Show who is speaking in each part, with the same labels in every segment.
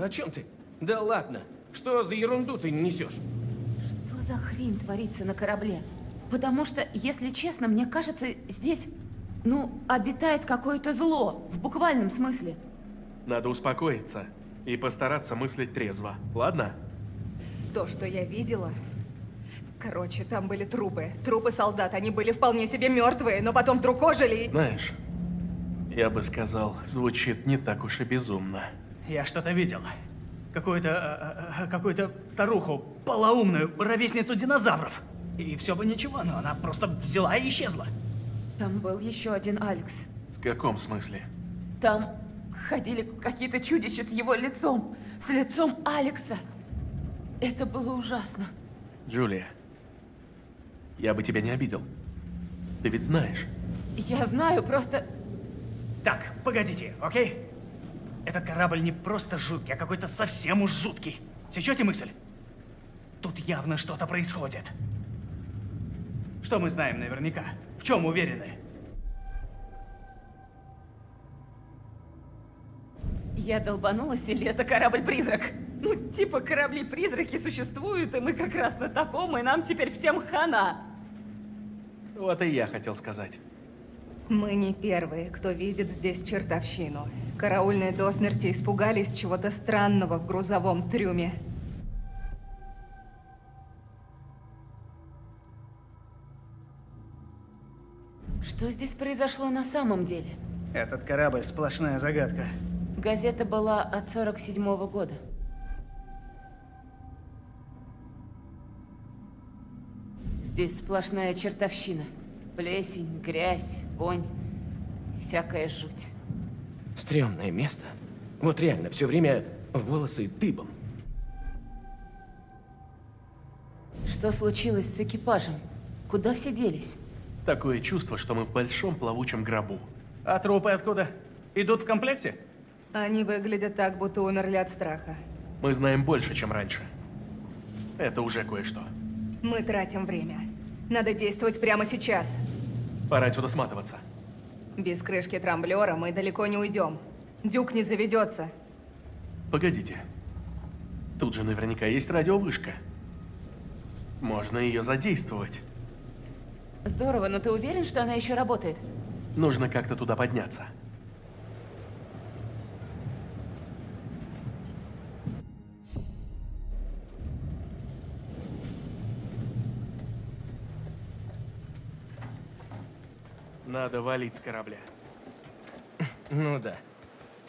Speaker 1: о чем ты? Да ладно. Что за ерунду ты несешь?
Speaker 2: Что за хрень творится на корабле? Потому что, если честно, мне кажется, здесь, обитает какое-то зло, в буквальном смысле.
Speaker 3: Надо успокоиться и постараться мыслить трезво, ладно?
Speaker 4: То, что я видела... Короче, там были трупы. Трупы солдат. Они были вполне себе мертвые, но потом вдруг ожили и...
Speaker 3: Знаешь, я бы сказал, звучит не так уж и безумно.
Speaker 5: Я что-то видел. Какую-то старуху, полоумную, ровесницу динозавров. И все бы ничего, но она просто взяла и исчезла.
Speaker 2: Там был еще один Алекс.
Speaker 3: В каком смысле?
Speaker 2: Там ходили какие-то чудища с его лицом. С лицом Алекса. Это было ужасно.
Speaker 3: Джулия, я бы тебя не обидел. Ты ведь знаешь.
Speaker 2: Я знаю, просто...
Speaker 5: Так, погодите, окей? Этот корабль не просто жуткий, а какой-то совсем уж жуткий. Сечете мысль? Тут явно что-то происходит. Что мы знаем наверняка? В чем уверены?
Speaker 2: Я долбанулась, или это корабль-призрак? Типа корабли-призраки существуют, и мы как раз на таком, и нам теперь всем хана.
Speaker 3: Вот и я хотел сказать.
Speaker 4: Мы не первые, кто видит здесь чертовщину. Караульные до смерти испугались чего-то странного в грузовом трюме.
Speaker 2: Что здесь произошло на самом деле?
Speaker 5: Этот корабль сплошная загадка.
Speaker 2: Газета была от 47-го года. Здесь сплошная чертовщина. Плесень, грязь, вонь, всякая жуть.
Speaker 1: Стрёмное место. Вот реально, все время волосы дыбом.
Speaker 2: Что случилось с экипажем? Куда все делись?
Speaker 3: Такое чувство, что мы в большом плавучем гробу.
Speaker 5: А трупы откуда? Идут в комплекте?
Speaker 4: Они выглядят так, будто умерли от страха.
Speaker 3: Мы знаем больше, чем раньше. Это уже кое-что.
Speaker 4: Мы тратим время. Надо действовать прямо сейчас.
Speaker 3: Пора отсюда сматываться.
Speaker 4: Без крышки трамблера мы далеко не уйдем. Дюк не заведется.
Speaker 3: Погодите. Тут же наверняка есть радиовышка. Можно ее задействовать.
Speaker 2: Здорово, но ты уверен, что она еще работает?
Speaker 3: Нужно как-то туда подняться. Надо валить с корабля.
Speaker 1: Ну да.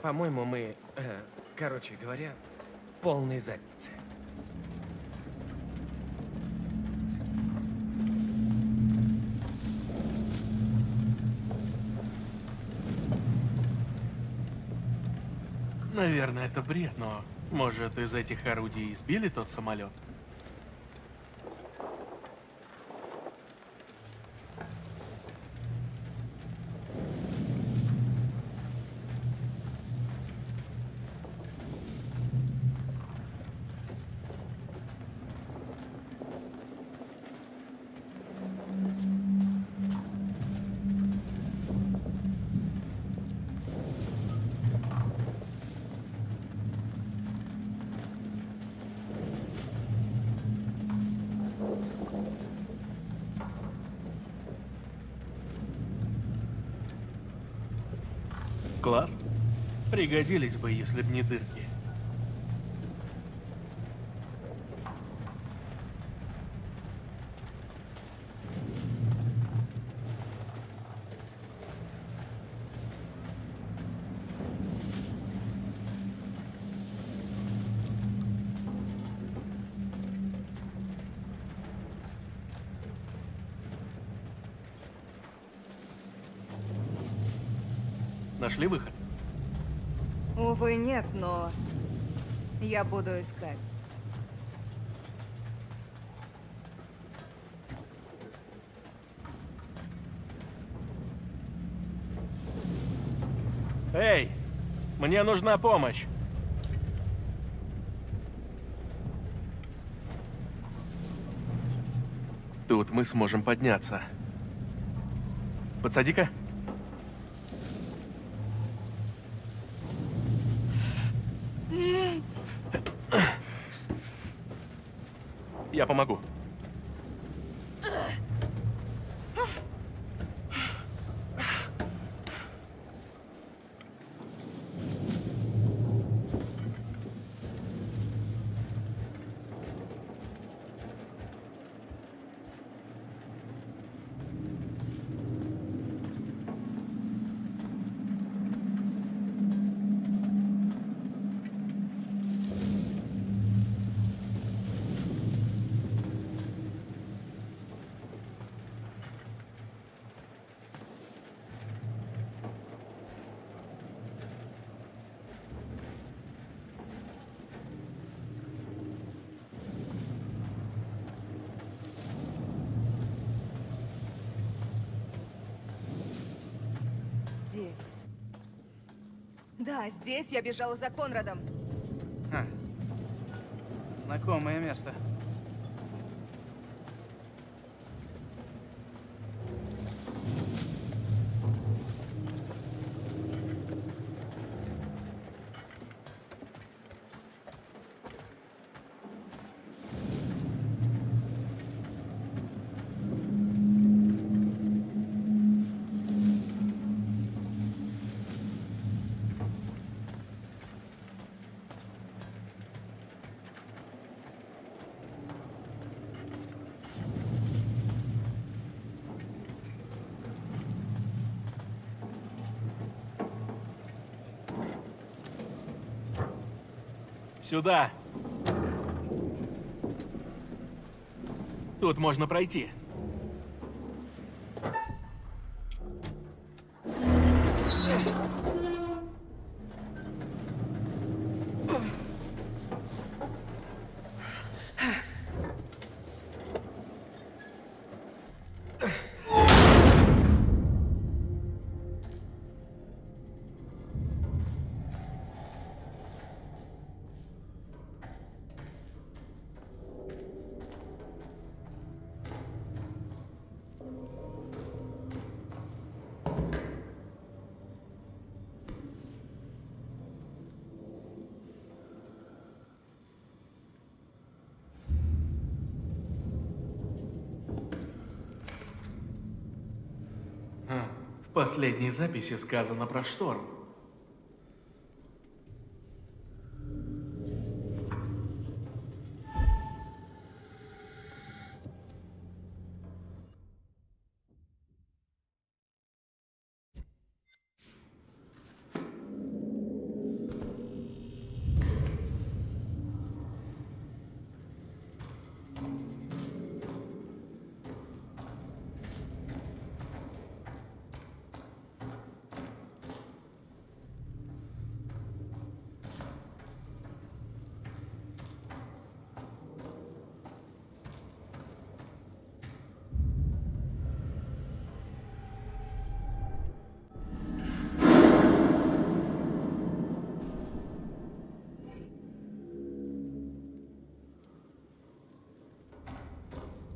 Speaker 1: По-моему, мы, короче говоря, полной задницы.
Speaker 3: Наверное, это бред, но может из этих орудий сбили тот самолет? Класс. Пригодились бы, если б не дырки. Нашли выход?
Speaker 4: Увы, нет, но я буду искать.
Speaker 3: Эй, мне нужна помощь. Тут мы сможем подняться. Подсади-ка. Я помогу.
Speaker 4: Здесь. Да, здесь я бежала за Конрадом.
Speaker 5: Ха. Знакомое место.
Speaker 3: Сюда. Тут можно пройти. В последней записи сказано про шторм.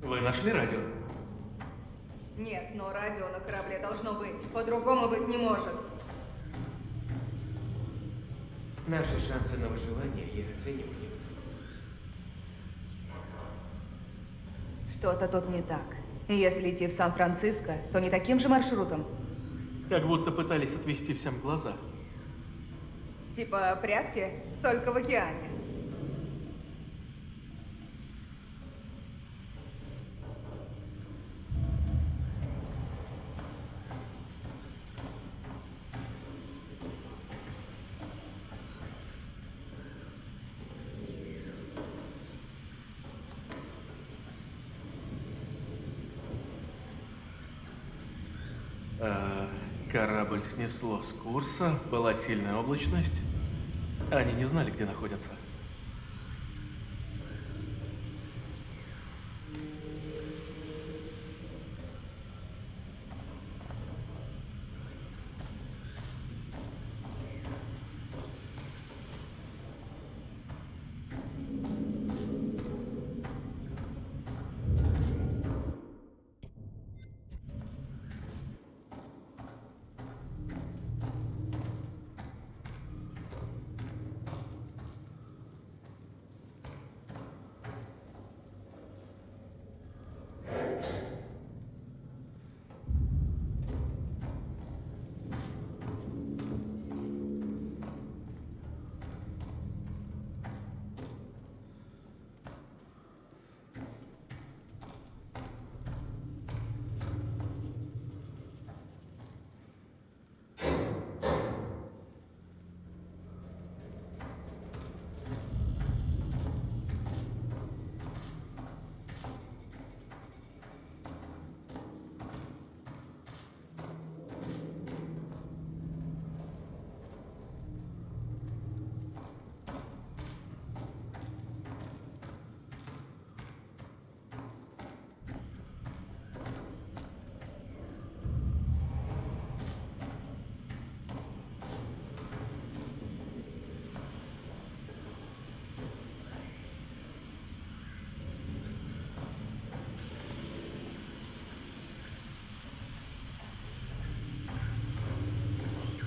Speaker 3: Вы нашли радио?
Speaker 4: Нет, но радио на корабле должно быть. По-другому быть не может.
Speaker 1: Наши шансы на выживание я оцениваю невысоко.
Speaker 4: Что-то тут не так. Если идти в Сан-Франциско, то не таким же маршрутом.
Speaker 3: Как будто пытались отвести всем глаза.
Speaker 4: Типа прятки, только в океане.
Speaker 3: Корабль снесло с курса, была сильная облачность. Они не знали, где находятся.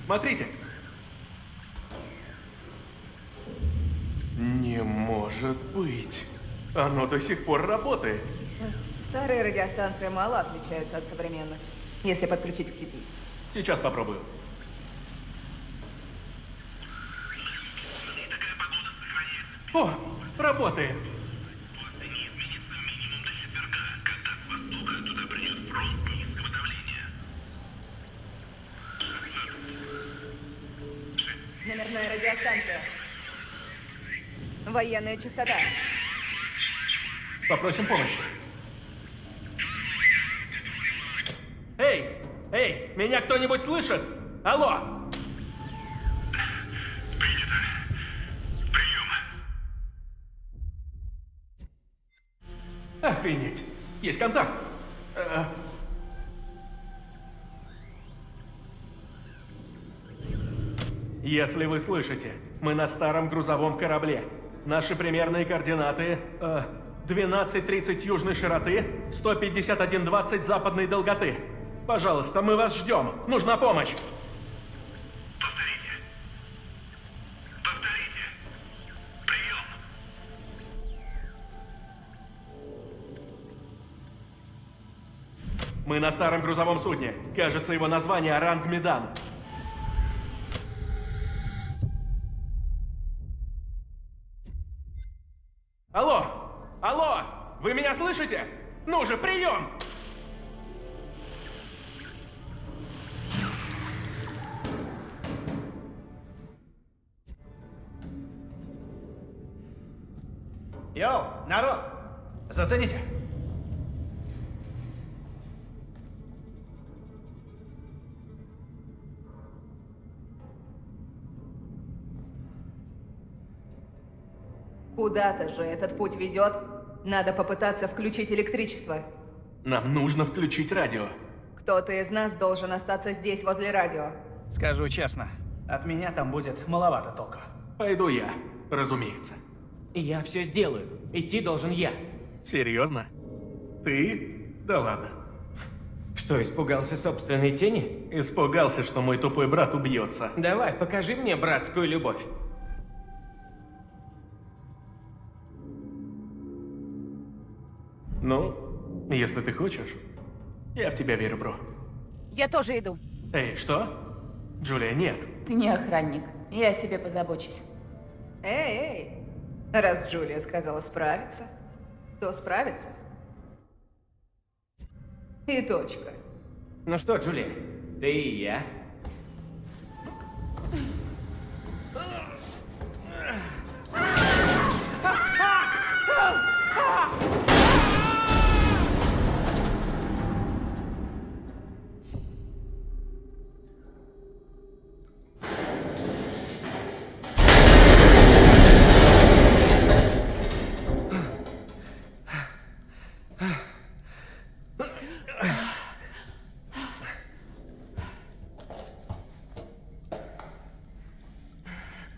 Speaker 3: Смотрите. Не может быть. Оно до сих пор работает.
Speaker 4: Старые радиостанции мало отличаются от современных, если подключить к сети.
Speaker 3: Сейчас попробую. О, работает.
Speaker 4: Номерная радиостанция. Военная частота.
Speaker 3: Попросим помощи. Эй! Эй! Меня кто-нибудь слышит? Алло! Охренеть! Есть контакт! Если вы слышите, мы на старом грузовом корабле. Наши примерные координаты 12:30 южной широты, 151:20 западной долготы. Пожалуйста, мы вас ждем. Нужна помощь. Повторите. Повторите. Прием. Мы на старом грузовом судне. Кажется, его название ранг Medan. Алло! Алло! Вы меня слышите? Ну же, прием!
Speaker 5: Йоу, народ! Зацените!
Speaker 4: Куда-то же этот путь ведет. Надо попытаться включить электричество.
Speaker 3: Нам нужно включить радио.
Speaker 4: Кто-то из нас должен остаться здесь, возле радио.
Speaker 5: Скажу честно, от меня там будет маловато толку.
Speaker 3: Пойду я, разумеется.
Speaker 1: Я все сделаю. Идти должен я.
Speaker 3: Серьезно? Ты? Да ладно.
Speaker 1: Что, испугался собственной тени?
Speaker 3: Испугался, что мой тупой брат убьется.
Speaker 1: Давай, покажи мне братскую любовь.
Speaker 3: Ну, если ты хочешь, я в тебя верю, бро.
Speaker 2: Я тоже иду.
Speaker 3: Эй, что? Джулия, нет.
Speaker 2: Ты не охранник. Я о себе позабочусь.
Speaker 4: Эй, раз Джулия сказала справиться, то справится. И точка.
Speaker 1: Ну что, Джулия, ты и я.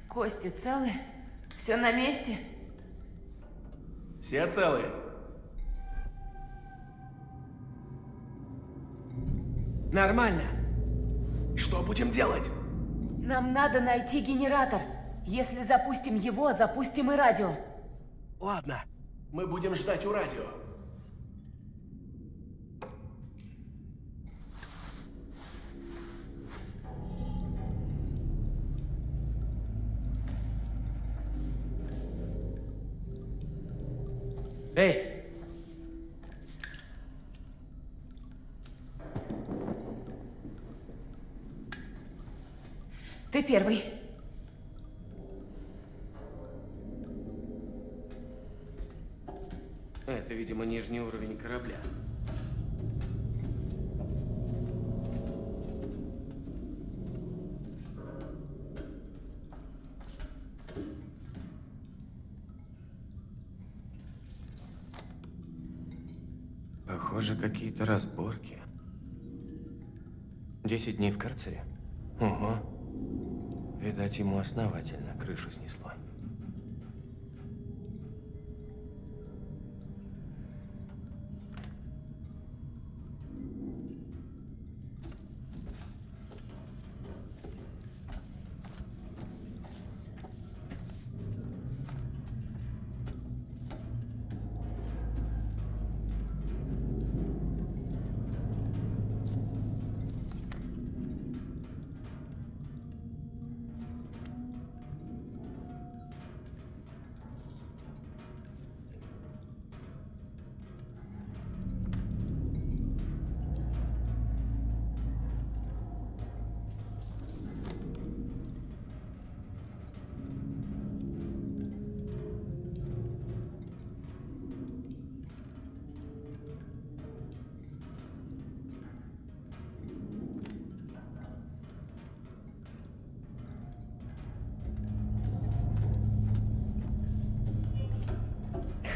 Speaker 2: Кости целы? Все на месте?
Speaker 3: Все целые?
Speaker 1: Нормально.
Speaker 3: Что будем делать?
Speaker 2: Нам надо найти генератор. Если запустим его, запустим и радио.
Speaker 3: Ладно, мы будем ждать у радио.
Speaker 1: Эй!
Speaker 2: Ты первый.
Speaker 1: Это, видимо, нижний уровень корабля. Похоже, какие-то разборки. 10 дней в карцере? Ого. Видать, ему основательно крышу снесло.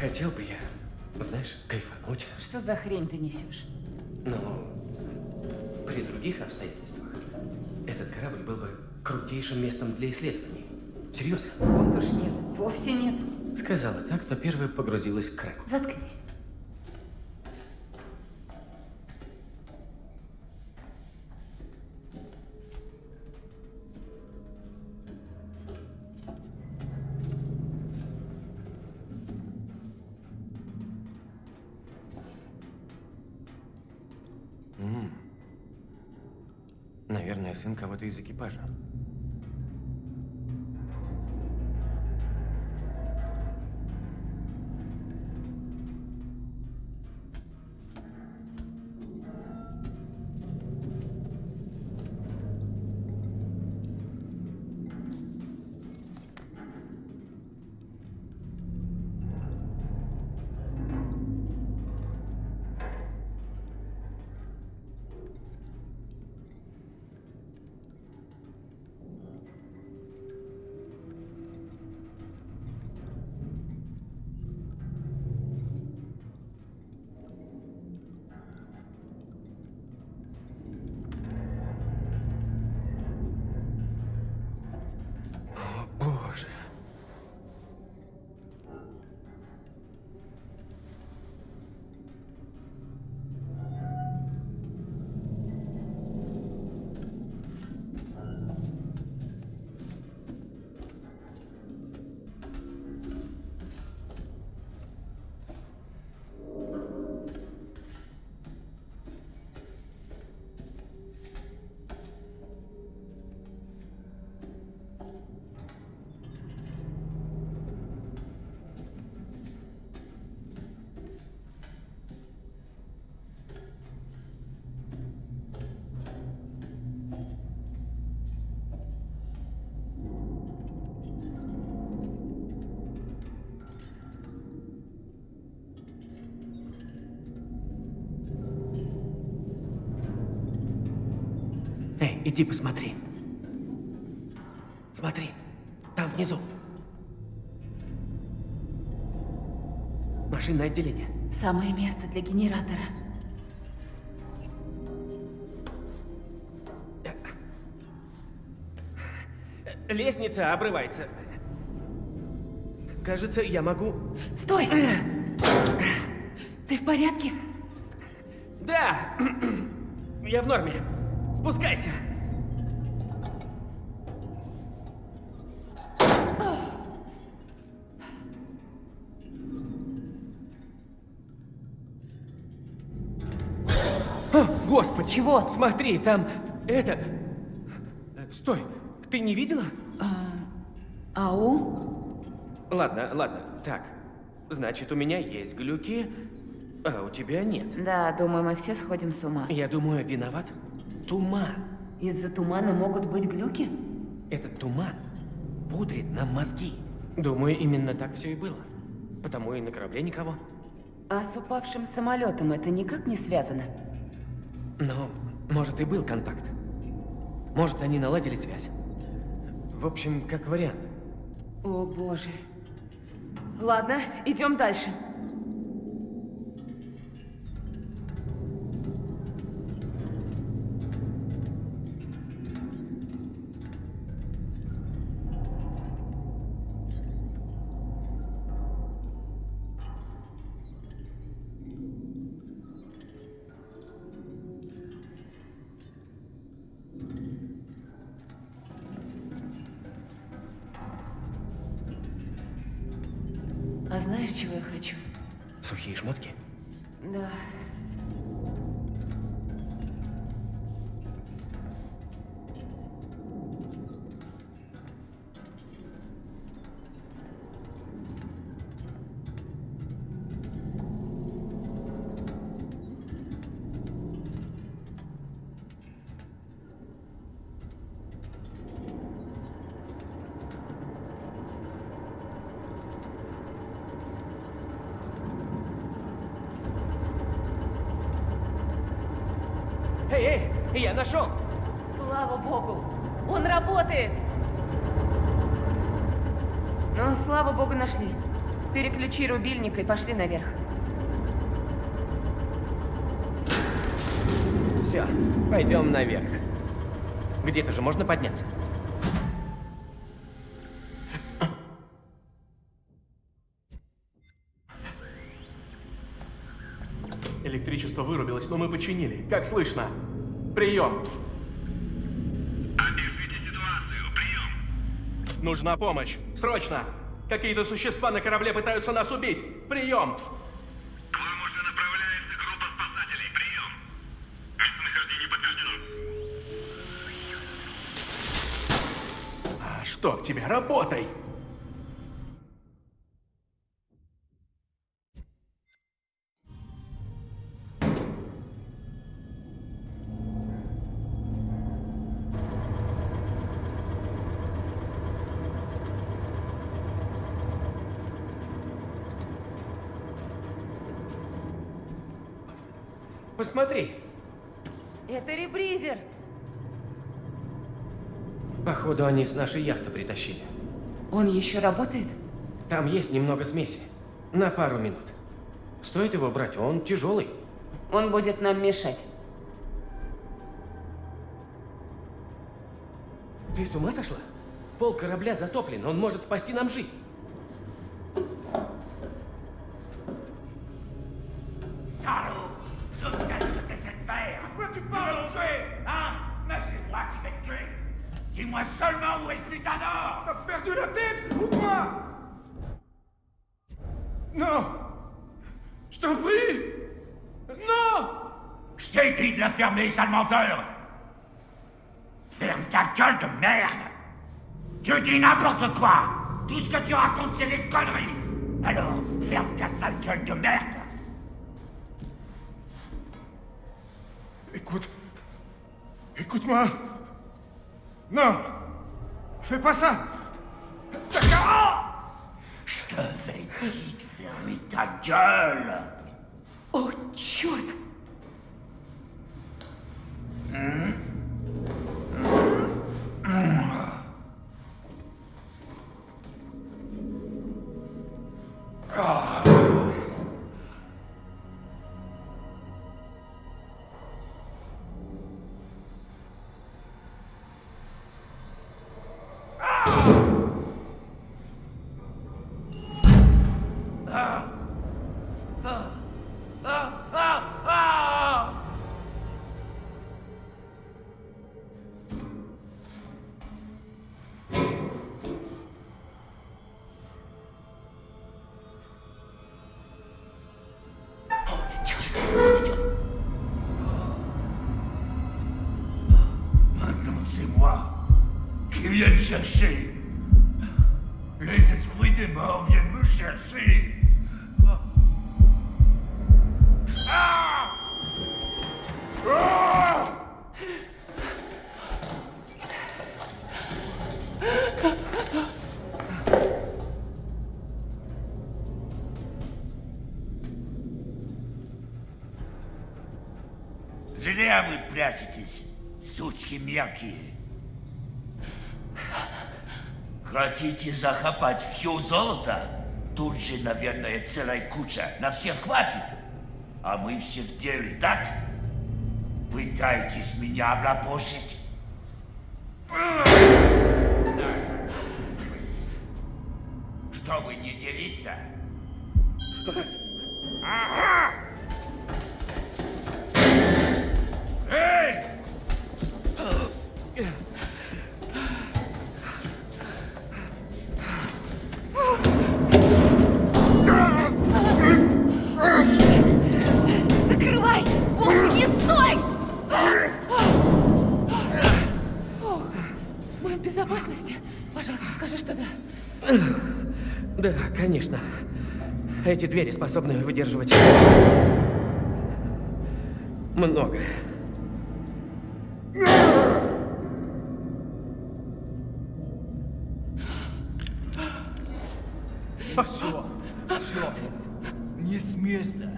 Speaker 1: Хотел бы я, знаешь, кайфануть.
Speaker 2: Что за хрень ты несешь?
Speaker 1: Но при других обстоятельствах этот корабль был бы крутейшим местом для исследований. Серьезно.
Speaker 2: Вот уж нет, вовсе нет.
Speaker 1: Сказала так, кто первой погрузилась к крэку.
Speaker 2: Заткнись.
Speaker 1: Наверное, сын кого-то из экипажа. Боже.
Speaker 6: Эй, иди посмотри. Смотри, там внизу. Машинное отделение.
Speaker 2: Самое место для генератора.
Speaker 6: Лестница обрывается. Кажется, я могу...
Speaker 2: Стой! Ты в порядке?
Speaker 6: Да! Я в норме. Спускайся. О, Господи!
Speaker 2: Чего?
Speaker 6: Смотри, там... Это... Стой, ты не видела?
Speaker 2: Ау?
Speaker 6: Ладно, ладно, так. Значит, у меня есть глюки, а у тебя нет.
Speaker 2: Да, думаю, мы все сходим с ума.
Speaker 6: Я думаю, виноват туман.
Speaker 2: Из-за тумана могут быть глюки?
Speaker 6: Этот туман пудрит нам мозги. Думаю, именно так все и было. Потому и на корабле никого.
Speaker 2: А с упавшим самолетом это никак не связано?
Speaker 6: Но, может, и был контакт. Может, они наладили связь. В общем, как вариант.
Speaker 2: О, боже. Ладно, идем дальше. А знаешь, чего я хочу?
Speaker 6: Сухие шмотки?
Speaker 2: Да.
Speaker 6: Эй, я нашел!
Speaker 2: Слава богу! Он работает! Ну, слава богу, нашли. Переключи рубильник и пошли наверх.
Speaker 6: Все, пойдем наверх. Где-то же можно подняться.
Speaker 3: Электричество вырубилось, но мы починили. Как слышно? Прием.
Speaker 7: Опишите ситуацию. Прием.
Speaker 3: Нужна помощь. Срочно. Какие-то существа на корабле пытаются нас убить. Прием.
Speaker 7: К вам уже направляется группа спасателей. Прием. Местонахождение подтверждено.
Speaker 3: А что в тебе? Работай.
Speaker 6: Посмотри.
Speaker 2: Это ребризер.
Speaker 6: Походу, они с нашей яхты притащили.
Speaker 2: Он еще работает?
Speaker 6: Там есть немного смеси. На пару минут. Стоит его брать, он тяжелый.
Speaker 2: Он будет нам мешать.
Speaker 6: Ты с ума сошла? Пол корабля затоплен, он может спасти нам жизнь.
Speaker 8: Salaud! Je sais ce que t'essaies de faire! À quoi tu parles, tuer, hein? Mais c'est moi qui vais te tuer! Dis-moi seulement où est ce putain d'or!
Speaker 9: T'as perdu la tête ou quoi? Non! Je t'en prie! Non!
Speaker 8: Je t'ai dit de la fermer, sale menteur! Ferme ta gueule de merde! Tu dis n'importe quoi! Tout ce que tu racontes, c'est des conneries! Alors, ferme ta sale gueule de merde!
Speaker 9: Écoute. Écoute-moi. Non! Fais pas ça!
Speaker 8: Je t'avais dit de fermer ta gueule!
Speaker 2: О, черт!
Speaker 8: Maintenant, c'est moi qui viens te chercher. Les esprits des morts viennent me chercher. Ah! Ah! Зря вы прячетесь, сучки мелкие. Хотите захапать все золото? Тут же, наверное, целая куча. На всех хватит. А мы все в деле, так? Пытаетесь меня облапошить? Чтобы не делиться? Эй!
Speaker 2: Закрывай! Боже, не стой! Мы в безопасности? Пожалуйста, скажи, что да.
Speaker 6: Да, конечно. Эти двери способны выдерживать многое.
Speaker 9: Все. Не с места.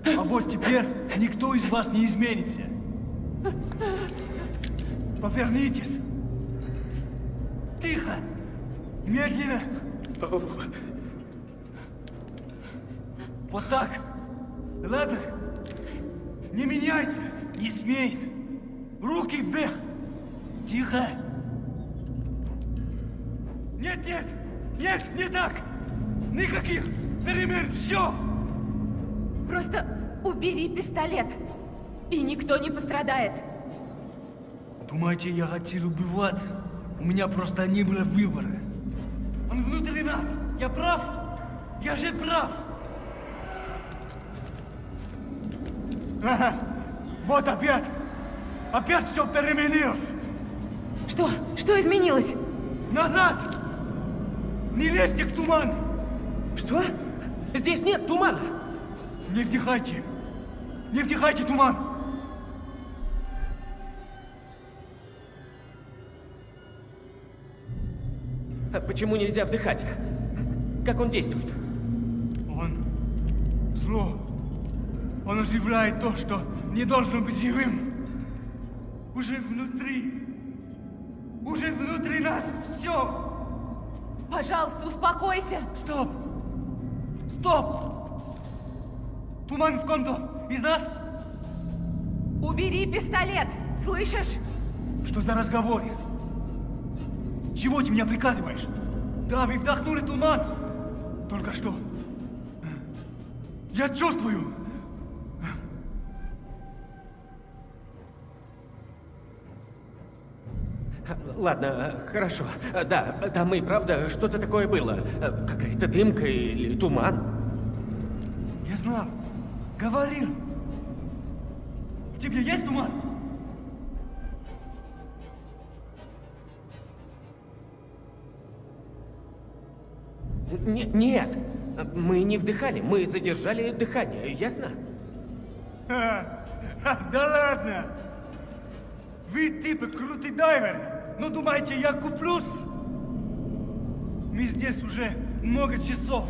Speaker 9: А вот теперь никто из вас не изменится. Повернитесь. Тихо. Медленно. Вот так. Ладно? Не меняйся, не смейся. Руки вверх. Тихо. Нет, нет, нет, не так. Никаких перемен, все.
Speaker 2: Просто убери пистолет, и никто не пострадает.
Speaker 9: Думаете, я хотел убивать? У меня просто не было выбора. Он внутри нас. Я прав? Я же прав. Ага. Вот опять. Опять все переменилось.
Speaker 2: Что? Что изменилось?
Speaker 9: Назад! Не лезьте к туману!
Speaker 6: Что? Здесь нет тумана!
Speaker 9: Не вдыхайте! Не вдыхайте туман!
Speaker 6: А почему нельзя вдыхать? Как он действует?
Speaker 9: Он зло. Он оживляет то, что не должно быть живым. Уже внутри. Уже внутри нас все.
Speaker 2: Пожалуйста, успокойся.
Speaker 9: Стоп! Стоп! Туман в ком-то из нас?
Speaker 2: Убери пистолет, слышишь?
Speaker 9: Что за разговор? Чего ты меня приказываешь? Да, вы вдохнули туман. Только что. Я чувствую.
Speaker 6: Ладно, хорошо. Да, там и правда что-то такое было. Какая-то дымка или туман.
Speaker 9: Я знал. Говорил. В тебе есть туман?
Speaker 6: Нет, мы не вдыхали, мы задержали дыхание, ясно?
Speaker 9: Да ладно! Вы типа крутый дайвер, но думаете, я куплюсь? Мы здесь уже много часов.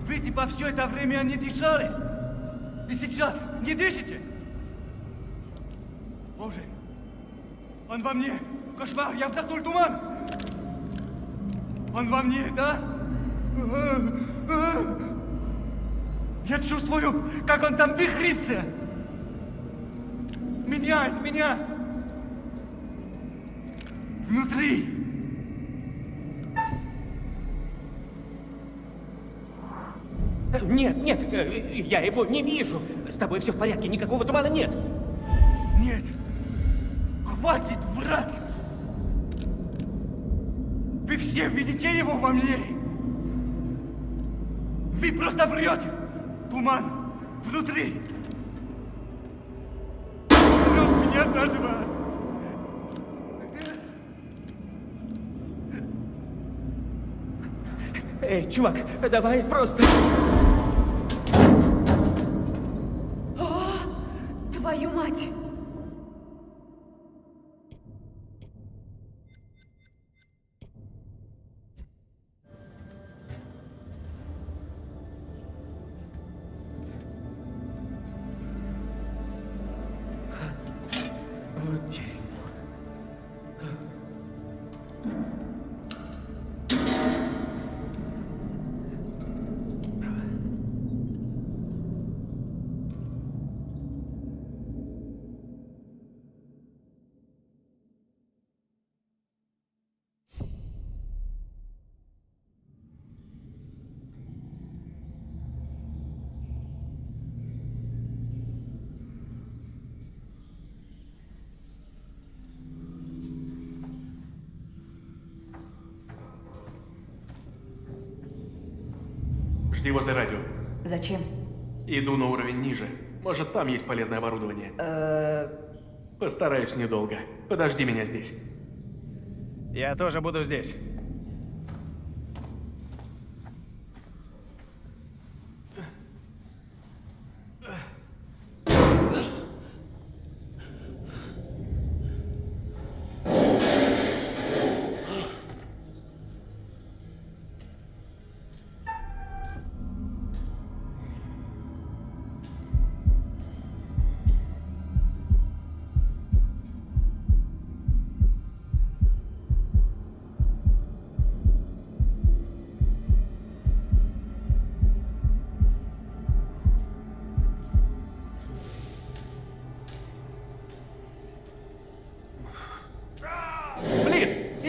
Speaker 9: Вы типа все это время не дышали? И сейчас не дышите? Боже, он во мне! Кошмар, я вдохнул туман! Он во мне, да? Я чувствую, как он там вихрится! Меняет меня! Внутри!
Speaker 6: Нет, нет, я его не вижу. С тобой все в порядке, никакого тумана нет.
Speaker 9: Нет! Хватит врать! Вы все видите его во мне! Вы просто врете! Туман внутри! Жрет меня заживо!
Speaker 6: Эй, чувак, давай просто...
Speaker 2: Твою мать!
Speaker 6: Вот дерьмо.
Speaker 3: Жди возле радио.
Speaker 2: Зачем?
Speaker 3: Иду на уровень ниже. Может, там есть полезное оборудование. Постараюсь недолго. Подожди меня здесь.
Speaker 5: Я тоже буду здесь.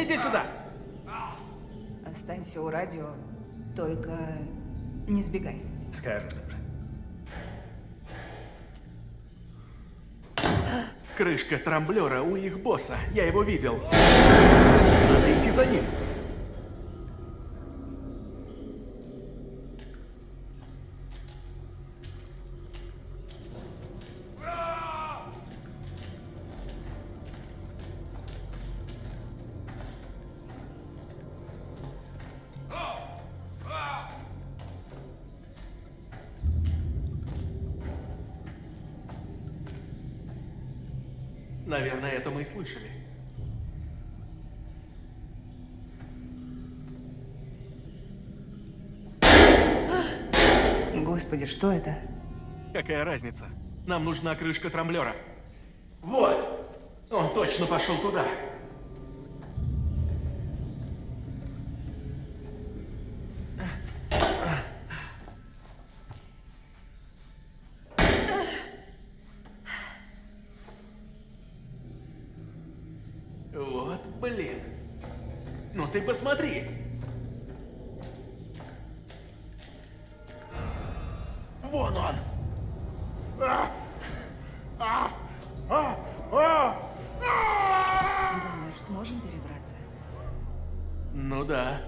Speaker 3: Иди сюда!
Speaker 4: Останься у радио, только не сбегай.
Speaker 5: Скажешь тоже.
Speaker 3: Крышка трамблера у их босса. Я его видел. Надо идти за ним. Наверное, это мы и слышали.
Speaker 4: Господи, что это?
Speaker 3: Какая разница? Нам нужна крышка трамблера. Вот! Он точно пошел туда. Вот, блин. Ну ты посмотри. Вон он.
Speaker 4: Думаешь, сможем перебраться?
Speaker 3: Ну да.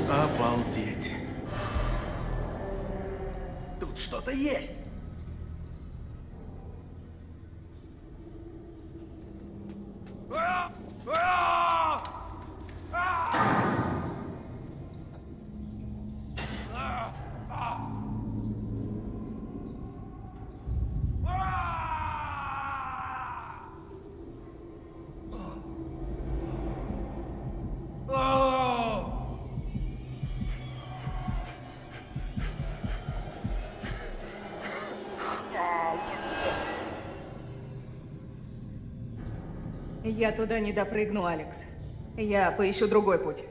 Speaker 3: Обалдеть. Тут что-то есть.
Speaker 4: Я туда не допрыгну, Алекс. Я поищу другой путь.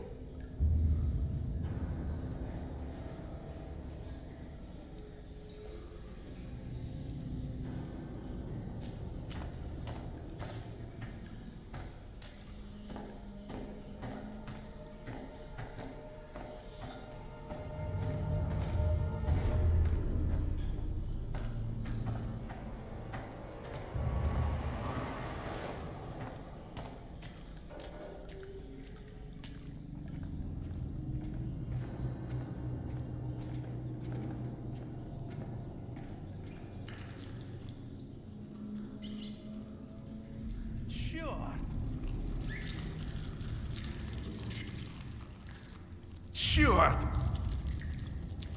Speaker 3: Черт!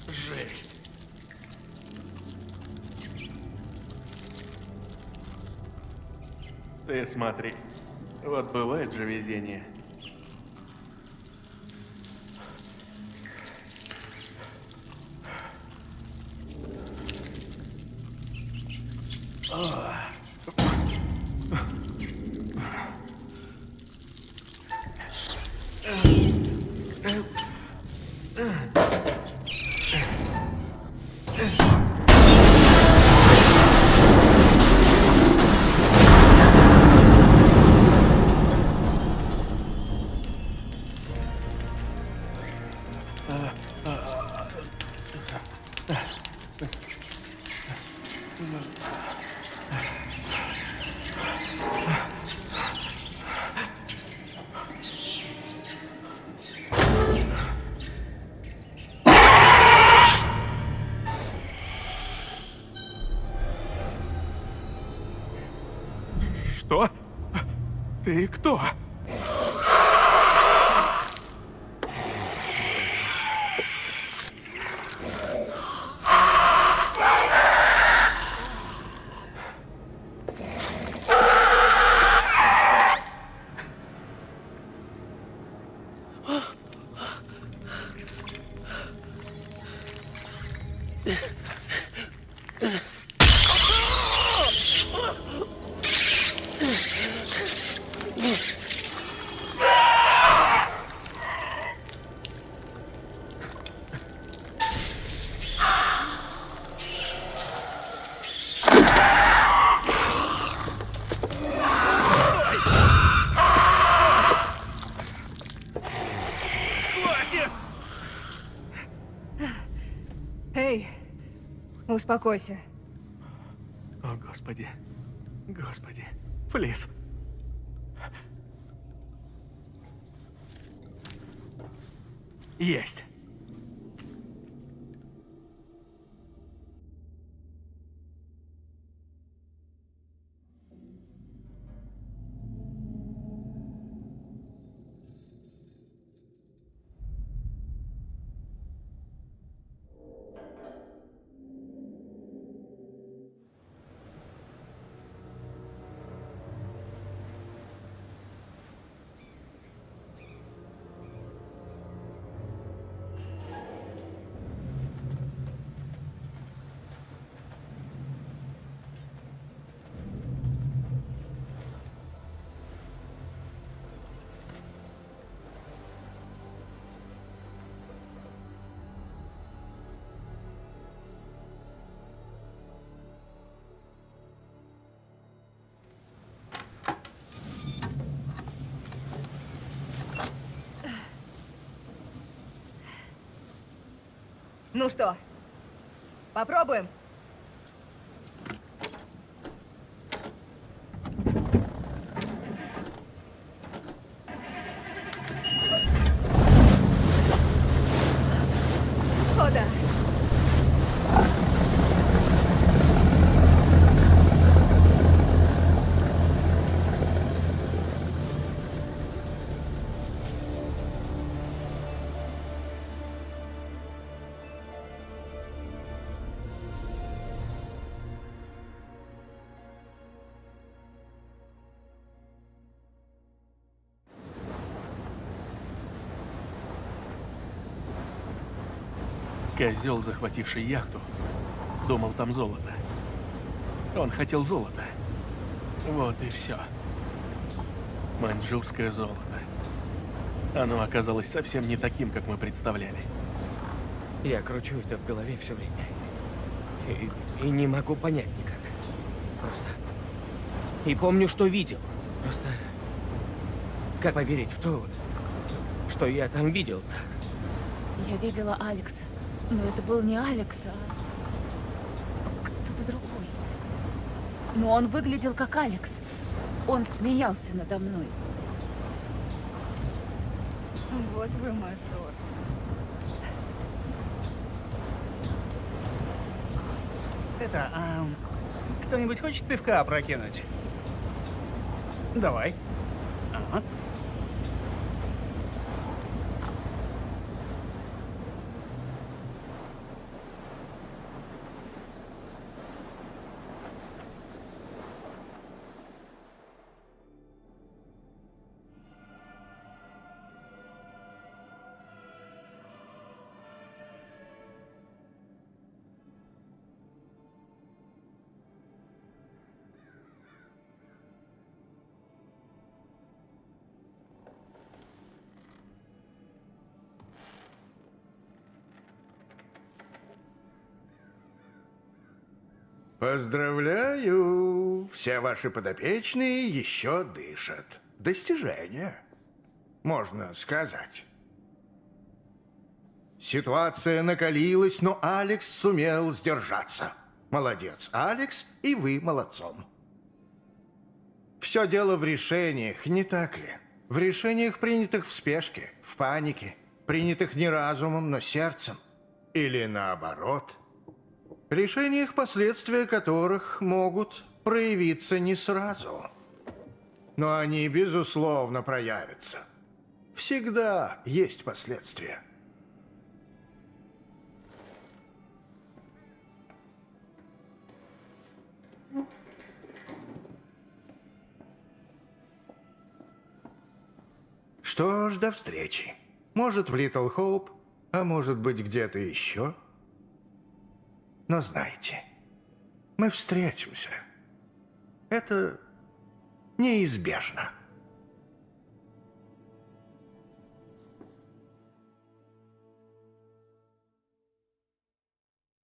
Speaker 3: Жесть. Ты смотри. Вот бывает же везение. Что? Ты кто?
Speaker 4: Успокойся.
Speaker 3: О, Господи. Господи. Плиз. Есть.
Speaker 4: Ну что, попробуем? О, да.
Speaker 3: Козел, захвативший яхту, думал, там золото. Он хотел золота. Вот и все. Маньчжурское золото. Оно оказалось совсем не таким, как мы представляли.
Speaker 6: Я кручу это в голове все время. И не могу понять никак. Просто... И помню, что видел. Просто... Как поверить в то, что я там видел-то?
Speaker 2: Я видела Алекса. Но это был не Алекс, а кто-то другой. Но он выглядел как Алекс. Он смеялся надо мной.
Speaker 4: Вот вы мажор.
Speaker 5: Кто-нибудь хочет пивка опрокинуть? Давай. Ага.
Speaker 10: Поздравляю! Все ваши подопечные еще дышат. Достижение, можно сказать. Ситуация накалилась, но Алекс сумел сдержаться. Молодец, Алекс, и вы молодцом. Все дело в решениях, не так ли? В решениях, принятых в спешке, в панике, принятых не разумом, но сердцем. Или наоборот. Решениях, последствия которых могут проявиться не сразу. Но они, безусловно, проявятся. Всегда есть последствия. Что ж, до встречи. Может, в Литл Хоуп, а может быть, где-то еще. Но знайте, мы встретимся. Это неизбежно.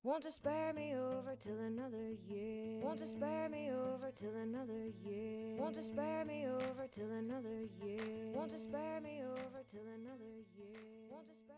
Speaker 11: Won't you spare me over till another year? Won't you spare me over till another year? Won't you spare me over till another year? Won't you spare me over till another year? Won't you spare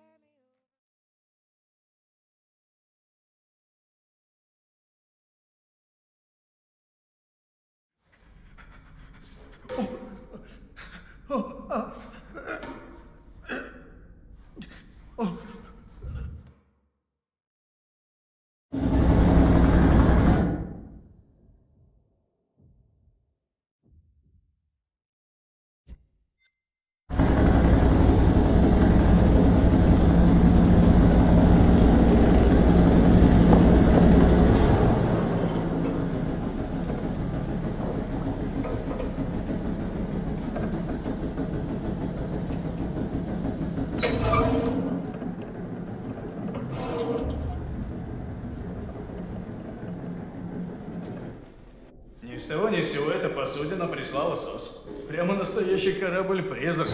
Speaker 12: Ни с того ни с сего эта посудина прислала сос. Прямо настоящий корабль-призрак.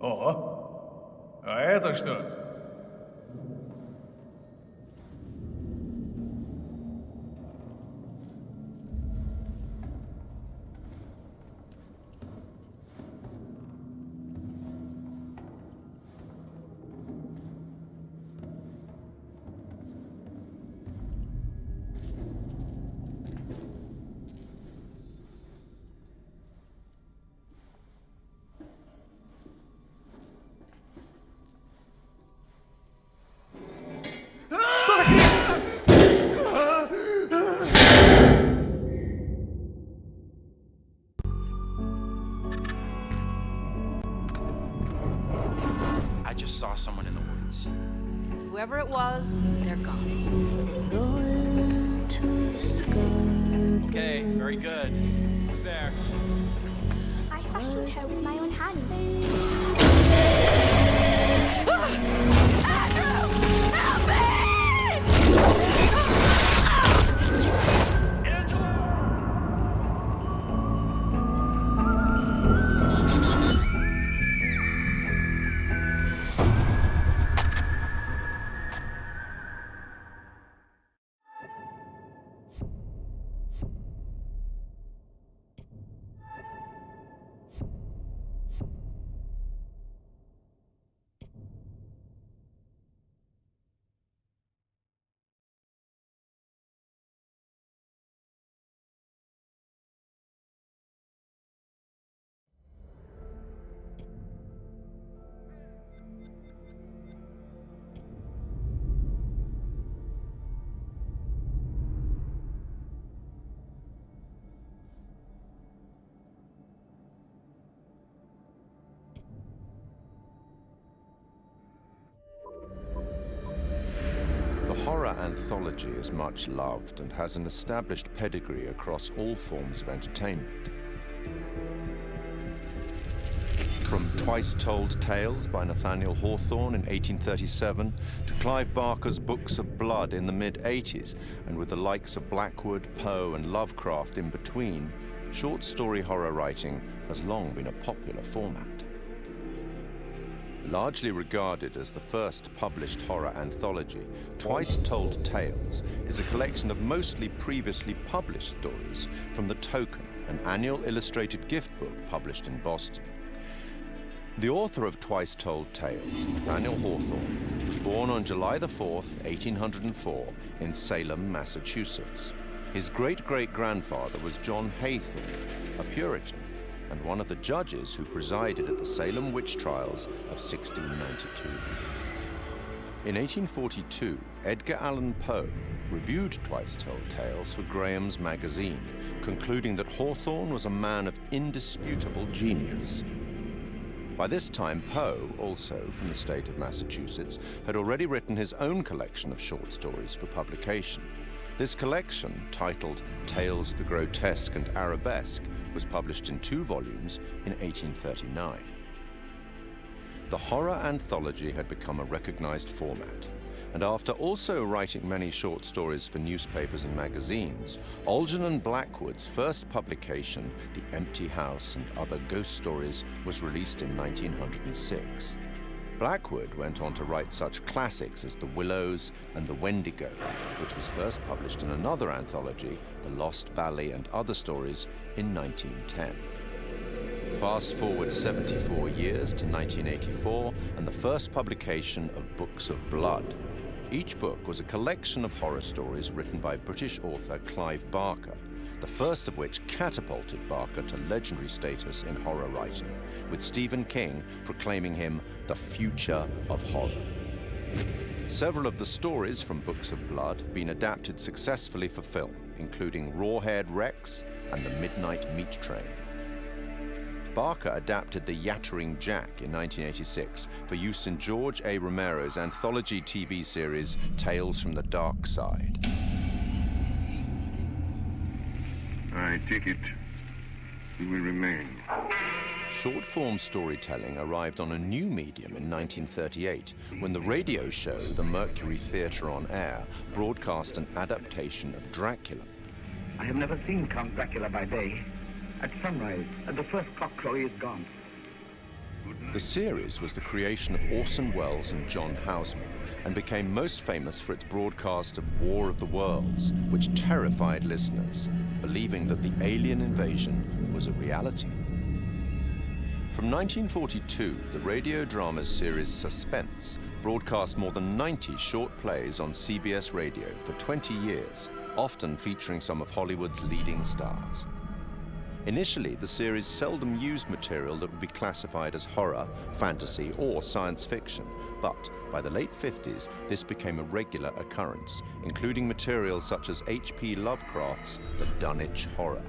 Speaker 12: О, а это что?
Speaker 13: I just saw someone in the woods.
Speaker 14: Whoever it was, they're gone.
Speaker 13: Okay, very good. Who's there?
Speaker 15: I fashioned her with my own hand.
Speaker 16: The horror anthology is much loved and has an established pedigree across all forms of entertainment. From Twice Told Tales by Nathaniel Hawthorne in 1837 to Clive Barker's Books of Blood in the mid-80s, and with the likes of Blackwood, Poe and Lovecraft in between, short story horror writing has long been a popular format. Largely regarded as the first published horror anthology, Twice Told Tales is a collection of mostly previously published stories from The Token, an annual illustrated gift book published in Boston. The author of Twice Told Tales, Nathaniel Hawthorne, was born on July the 4th, 1804, in Salem, Massachusetts. His great-great-grandfather was John Haythorne, a Puritan, and one of the judges who presided at the Salem witch trials of 1692. In 1842, Edgar Allan Poe reviewed Twice Told Tales for Graham's magazine, concluding that Hawthorne was a man of indisputable genius. By this time, Poe, also from the state of Massachusetts, had already written his own collection of short stories for publication. This collection, titled Tales of the Grotesque and Arabesque, was published in 2 volumes in 1839. The horror anthology had become a recognized format, and after also writing many short stories for newspapers and magazines, Algernon Blackwood's first publication, The Empty House and Other Ghost Stories, was released in 1906. Blackwood went on to write such classics as The Willows and The Wendigo, which was first published in another anthology, The Lost Valley and Other Stories, in 1910. Fast forward 74 years to 1984 and the first publication of Books of Blood. Each book was a collection of horror stories written by British author Clive Barker, the first of which catapulted Barker to legendary status in horror writing, with Stephen King proclaiming him the future of horror. Several of the stories from Books of Blood have been adapted successfully for film, including Rawhaired Rex and The Midnight Meat Train. Barker adapted The Yattering Jack in 1986 for use in George A. Romero's anthology TV series Tales from the Dark Side.
Speaker 17: I take it you will remain.
Speaker 16: Short-form storytelling arrived on a new medium in 1938 when the radio show The Mercury Theatre on Air broadcast an adaptation of Dracula.
Speaker 17: I have never seen Count Dracula by day. At sunrise, the first cockcrow is gone.
Speaker 16: The series was the creation of Orson Welles and John Houseman and became most famous for its broadcast of War of the Worlds, which terrified listeners, believing that the alien invasion was a reality. From 1942, the radio drama series Suspense broadcast more than 90 short plays on CBS radio for 20 years, often featuring some of Hollywood's leading stars. Initially, the series seldom used material that would be classified as horror, fantasy, or science fiction, but by the late 50s, this became a regular occurrence, including material such as H.P. Lovecraft's The Dunwich Horror.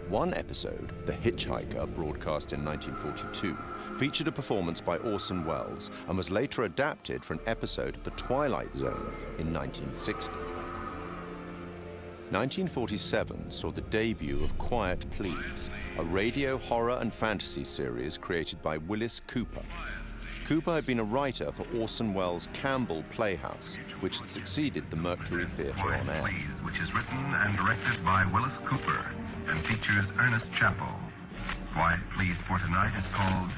Speaker 16: One episode, The Hitchhiker, broadcast in 1942, featured a performance by Orson Welles and was later adapted for an episode of The Twilight Zone in 1960. 1947 saw the debut of Quiet Please, a radio horror and fantasy series created by Willis Cooper. Cooper had been a writer for Orson Welles' Campbell Playhouse, which had succeeded the Mercury Theatre on Air.
Speaker 7: Which is written and directed by Willis Cooper and features Ernest Chappell. Quiet Please for tonight is called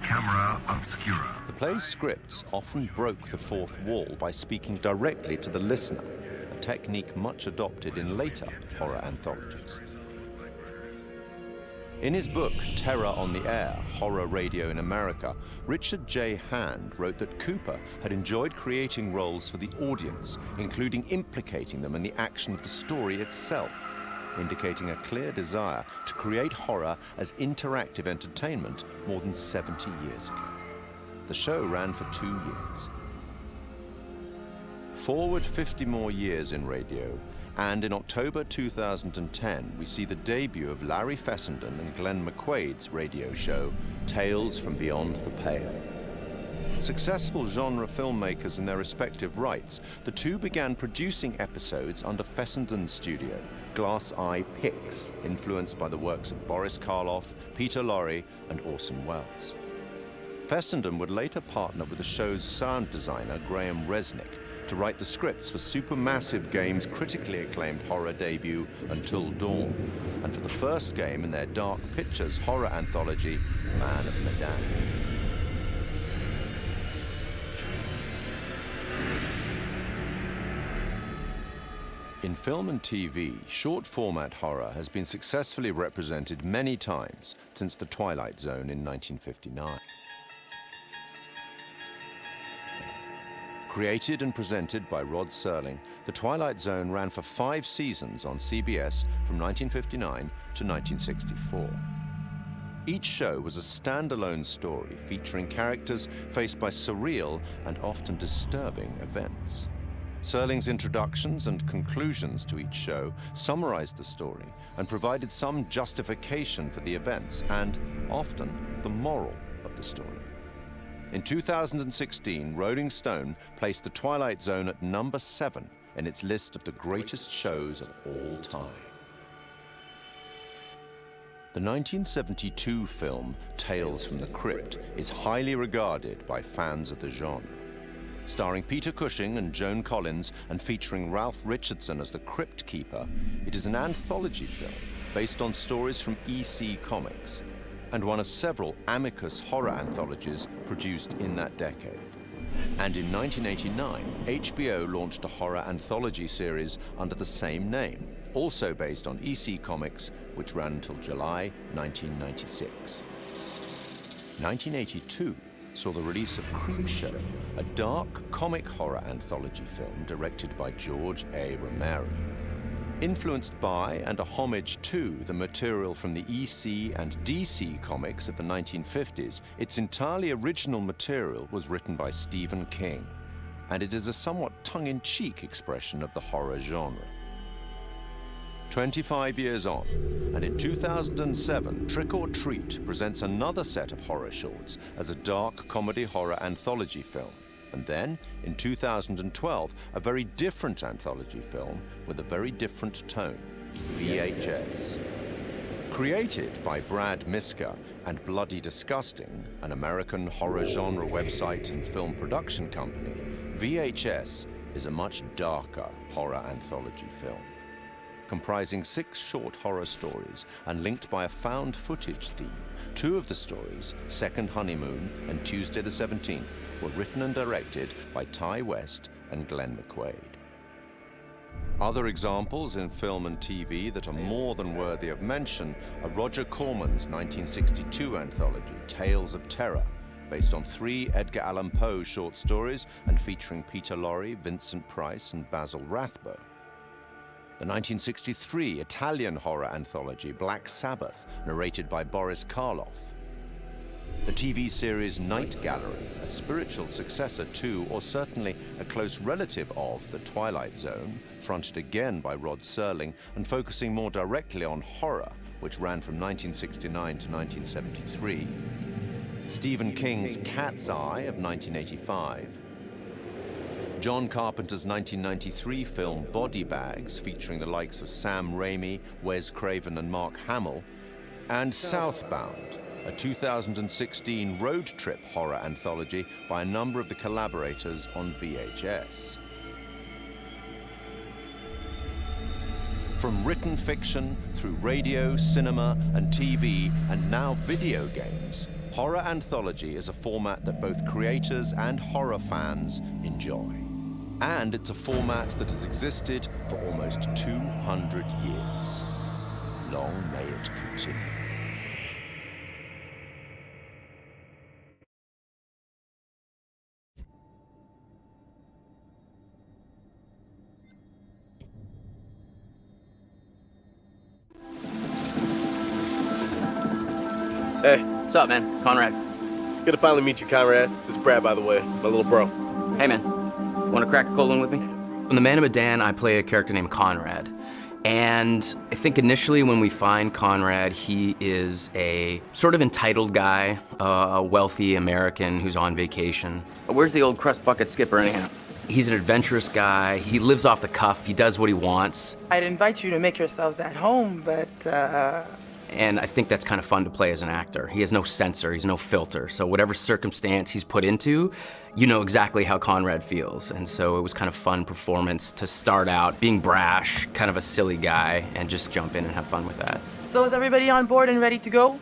Speaker 7: Camera Obscura.
Speaker 16: The play's scripts often broke the fourth wall by speaking directly to the listener, a technique much adopted in later horror anthologies. In his book, Terror on the Air, Horror Radio in America, Richard J. Hand wrote that Cooper had enjoyed creating roles for the audience, including implicating them in the action of the story itself, indicating a clear desire to create horror as interactive entertainment more than 70 years ago. The show ran for 2 years. Forward 50 more years in radio, and in October 2010, we see the debut of Larry Fessenden and Glenn McQuaid's radio show, Tales from Beyond the Pale. Successful genre filmmakers in their respective rights, the two began producing episodes under Fessenden's studio, Glass Eye Pix, influenced by the works of Boris Karloff, Peter Lorre, and Orson Welles. Fessenden would later partner with the show's sound designer, Graham Resnick, to write the scripts for Supermassive Games' critically acclaimed horror debut, Until Dawn, and for the first game in their Dark Pictures horror anthology, Man of Medan. In film and TV, short-format horror has been successfully represented many times since The Twilight Zone in 1959. Created and presented by Rod Serling, The Twilight Zone ran for 5 seasons on CBS from 1959 to 1964. Each show was a standalone story featuring characters faced by surreal and often disturbing events. Serling's introductions and conclusions to each show summarized the story and provided some justification for the events and, often, the moral of the story. In 2016, Rolling Stone placed The Twilight Zone at number 7 in its list of the greatest shows of all time. The 1972 film Tales from the Crypt is highly regarded by fans of the genre. Starring Peter Cushing and Joan Collins and featuring Ralph Richardson as the Crypt Keeper, it is an anthology film based on stories from EC Comics and one of several Amicus horror anthologies produced in that decade. And in 1989, HBO launched a horror anthology series under the same name, also based on EC Comics, which ran until July 1996. 1982 saw the release of Creepshow, a dark comic horror anthology film directed by George A. Romero. Influenced by and a homage to the material from the EC and DC comics of the 1950s, its entirely original material was written by Stephen King, and it is a somewhat tongue-in-cheek expression of the horror genre. 25 years on, and in 2007, Trick or Treat presents another set of horror shorts as a dark comedy horror anthology film. And then, in 2012, a very different anthology film with a very different tone, VHS. Created by Brad Miska and Bloody Disgusting, an American horror genre website and film production company, VHS is a much darker horror anthology film. Comprising 6 short horror stories and linked by a found footage theme, 2 of the stories, Second Honeymoon and Tuesday the 17th, were written and directed by Ty West and Glenn McQuaid. Other examples in film and TV that are more than worthy of mention are Roger Corman's 1962 anthology, Tales of Terror, based on 3 Edgar Allan Poe short stories and featuring Peter Lorre, Vincent Price, and Basil Rathbone. The 1963 Italian horror anthology, Black Sabbath, narrated by Boris Karloff. The TV series Night Gallery, a spiritual successor to, or certainly a close relative of, The Twilight Zone, fronted again by Rod Serling and focusing more directly on horror, which ran from 1969 to 1973. Stephen King's Cat's Eye of 1985. John Carpenter's 1993 film Body Bags, featuring the likes of Sam Raimi, Wes Craven, and Mark Hamill, and Southbound, a 2016 road trip horror anthology by a number of the collaborators on VHS. From written fiction through radio, cinema, and TV, and now video games, horror anthology is a format that both creators and horror fans enjoy. And it's a format that has existed for almost 200 years. Long may it continue.
Speaker 18: Hey. What's up, man? Conrad. Good to finally meet you, Conrad. This is Brad, by the way. My little bro. Hey, man. Want to crack a cold one with me? In The Man of Medan, I play a character named Conrad. And I think initially when we find Conrad, he is a sort of entitled guy, a wealthy American who's on vacation. Where's the old crust bucket skipper anyhow? He's an adventurous guy. He lives off the cuff. He does what he wants.
Speaker 19: I'd invite you to make yourselves at home, but
Speaker 18: And I think that's kind of fun to play as an actor. He has no censor, he's no filter. So whatever circumstance he's put into, you know exactly how Conrad feels. And so it was kind of fun performance to start out being brash, kind of a silly guy, and just jump in and have fun with that.
Speaker 19: So is everybody on board and ready to go?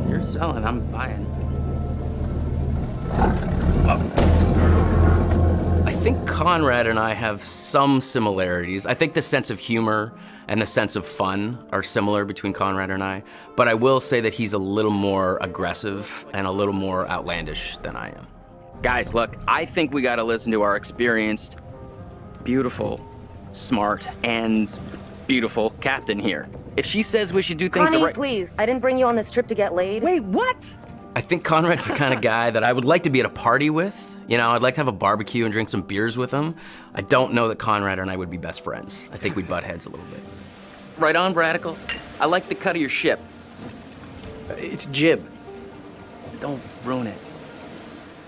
Speaker 18: You're selling, I'm buying. I think Conrad and I have some similarities. I think the sense of humor and the sense of fun are similar between Conrad and I, but I will say that he's a little more aggressive and a little more outlandish than I am. Guys, look, I think we gotta listen to our experienced, beautiful, smart, and beautiful captain here. If she says we should do things
Speaker 20: Connie,
Speaker 18: right—
Speaker 20: please, I didn't bring you on this trip to get laid.
Speaker 19: Wait, what?
Speaker 18: I think Conrad's the kind of guy that I would like to be at a party with. You know, I'd like to have a barbecue and drink some beers with him. I don't know that Conrad and I would be best friends. I think we'd butt heads a little bit. Right on, Bradical. I like the cut of your ship. It's jib. Don't ruin it.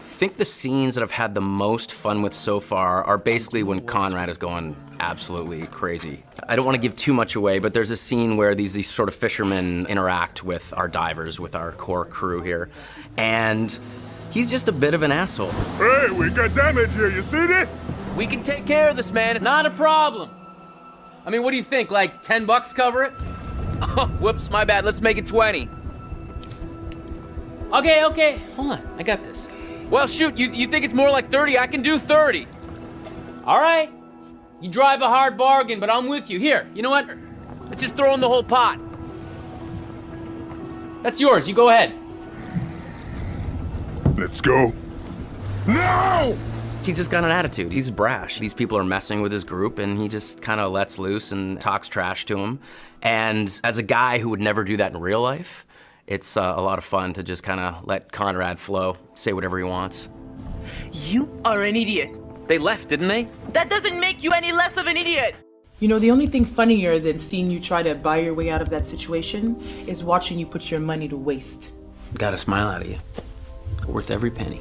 Speaker 18: I think the scenes that I've had the most fun with so far are basically when Conrad is going absolutely crazy. I don't want to give too much away, but there's a scene where these sort of fishermen interact with our divers, with our core crew here, and he's just a bit of an asshole.
Speaker 21: Hey, we got damage here, you see this?
Speaker 22: We can take care of this, man. It's not a problem. I mean, what do you think, like $10 cover it?
Speaker 18: Oh, whoops, my bad. Let's make it 20.
Speaker 22: Okay, hold on. I got this.
Speaker 18: Well, shoot, you think it's more like 30? I can do 30.
Speaker 22: All right. You drive a hard bargain, but I'm with you. Here, you know what?
Speaker 18: Let's just throw in the whole pot.
Speaker 22: That's yours. You go ahead.
Speaker 21: Let's go. No!
Speaker 18: He's just got an attitude. He's brash. These people are messing with his group, and he just kind of lets loose and talks trash to them. And as a guy who would never do that in real life, it's a lot of fun to just kind of let Conrad flow, say whatever he wants.
Speaker 19: You are an idiot.
Speaker 18: They left, didn't they?
Speaker 19: That doesn't make you any less of an idiot. You know, the only thing funnier than seeing you try to buy your way out of that situation is watching you put your money to waste.
Speaker 18: Got a smile out of you. Worth every penny.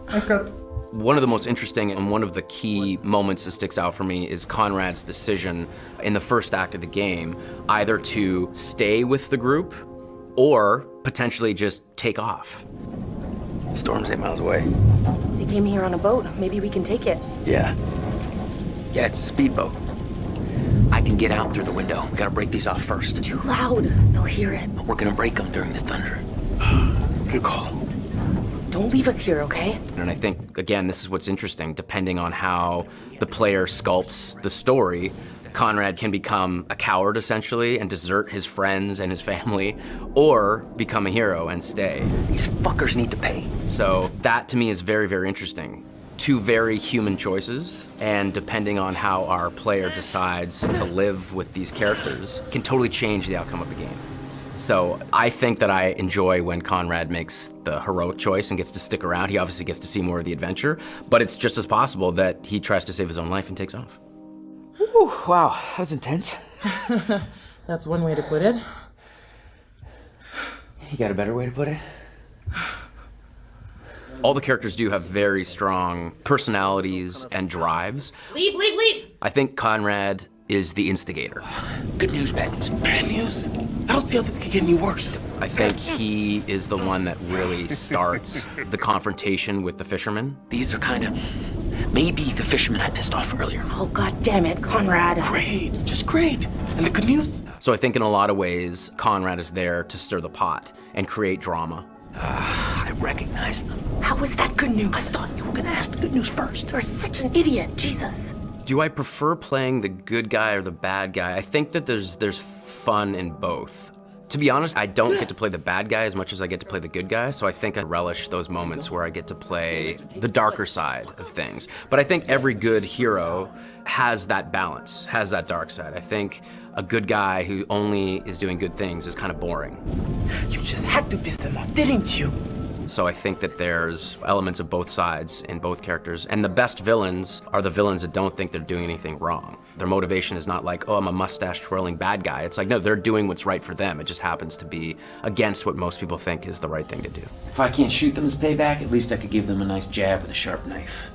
Speaker 9: I cut.
Speaker 18: One of the most interesting and one of the key moments that sticks out for me is Conrad's decision in the first act of the game, either to stay with the group or potentially just take off. Storm's 8 miles away.
Speaker 20: They came here on a boat. Maybe we can take it.
Speaker 18: Yeah. Yeah, it's a speedboat. I can get out through the window. We gotta break these off first.
Speaker 20: Too loud. They'll hear it.
Speaker 18: We're gonna break them during the thunder. Good call.
Speaker 20: Don't leave us here, okay?
Speaker 18: And I think, again, this is what's interesting. Depending on how the player sculpts the story, Conrad can become a coward, essentially, and desert his friends and his family, or become a hero and stay.
Speaker 20: These fuckers need to pay.
Speaker 18: So that, to me, is very, very interesting. Two very human choices, and depending on how our player decides to live with these characters, can totally change the outcome of the game. So I think that I enjoy when Conrad makes the heroic choice and gets to stick around. He obviously gets to see more of the adventure, but it's just as possible that he tries to save his own life and takes off.
Speaker 6: Whew, wow, that was intense.
Speaker 19: That's one way to put it.
Speaker 6: You got a better way to put it?
Speaker 18: All the characters do have very strong personalities and drives.
Speaker 14: Leave, leave, leave!
Speaker 18: I think Conrad is the instigator.
Speaker 6: Good news, bad news. Bad news? I don't see how this could get any worse.
Speaker 18: I think he is the one that really starts the confrontation with the fishermen.
Speaker 6: These are kind of maybe the fishermen I pissed off earlier.
Speaker 20: Oh, god damn it, Conrad.
Speaker 6: Great, just great. And the good news?
Speaker 18: So I think in a lot of ways, Conrad is there to stir the pot and create drama.
Speaker 6: I recognize them.
Speaker 20: How is that good news?
Speaker 6: I thought you were gonna ask the good news first.
Speaker 20: You're such an idiot, Jesus.
Speaker 18: Do I prefer playing the good guy or the bad guy? I think that there's fun in both. To be honest, I don't get to play the bad guy as much as I get to play the good guy, so I think I relish those moments where I get to play the darker side of things. But I think every good hero has that balance, has that dark side. I think a good guy who only is doing good things is kind of boring.
Speaker 6: You just had to piss them off, didn't you?
Speaker 18: So I think that there's elements of both sides in both characters. And the best villains are the villains that don't think they're doing anything wrong. Their motivation is not like, oh, I'm a mustache-twirling bad guy. It's like, no, they're doing what's right for them. It just happens to be against what most people think is the right thing to do.
Speaker 6: If I can't shoot them as payback, at least I could give them a nice jab with a sharp knife.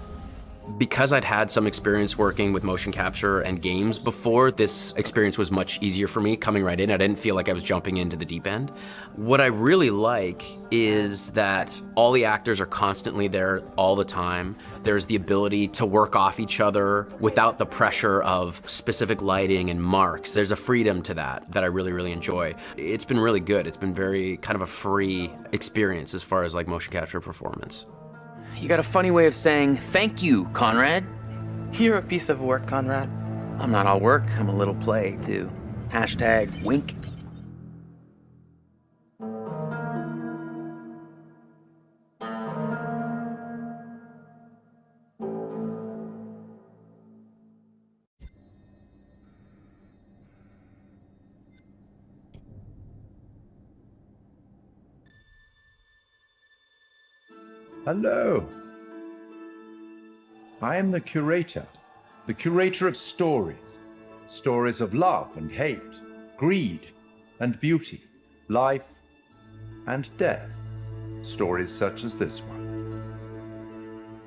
Speaker 18: Because I'd had some experience working with motion capture and games before, this experience was much easier for me coming right in. I didn't feel like I was jumping into the deep end. What I really like is that all the actors are constantly there all the time. There's the ability to work off each other without the pressure of specific lighting and marks. There's a freedom to that I really, really enjoy. It's been really good. It's been very kind of a free experience as far as like motion capture performance.
Speaker 6: You got a funny way of saying thank you, Conrad. You're a piece of work, Conrad.
Speaker 18: I'm not all work, I'm a little play too. Hashtag wink.
Speaker 1: Hello. I am the curator of stories. Stories of love and hate, greed and beauty, life and death. Stories such as this one.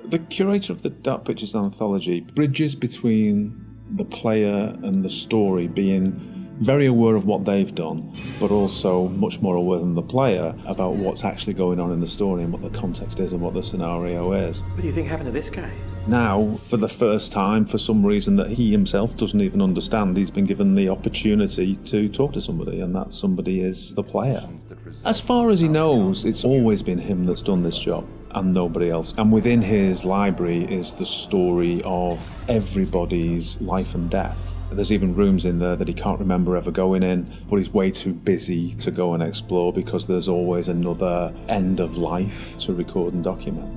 Speaker 8: The curator of the Dark Pictures anthology bridges between the player and the story, being very aware of what they've done, but also much more aware than the player about what's actually going on in the story and what the context is and what the scenario is.
Speaker 6: What do you think happened to this guy?
Speaker 8: Now, for the first time, for some reason that he himself doesn't even understand, he's been given the opportunity to talk to somebody, and that somebody is the player. As far as he knows, it's always been him that's done this job, and nobody else. And within his library is the story of everybody's life and death. There's even rooms in there that he can't remember ever going in, but he's way too busy to go and explore because there's always another end of life to record and document.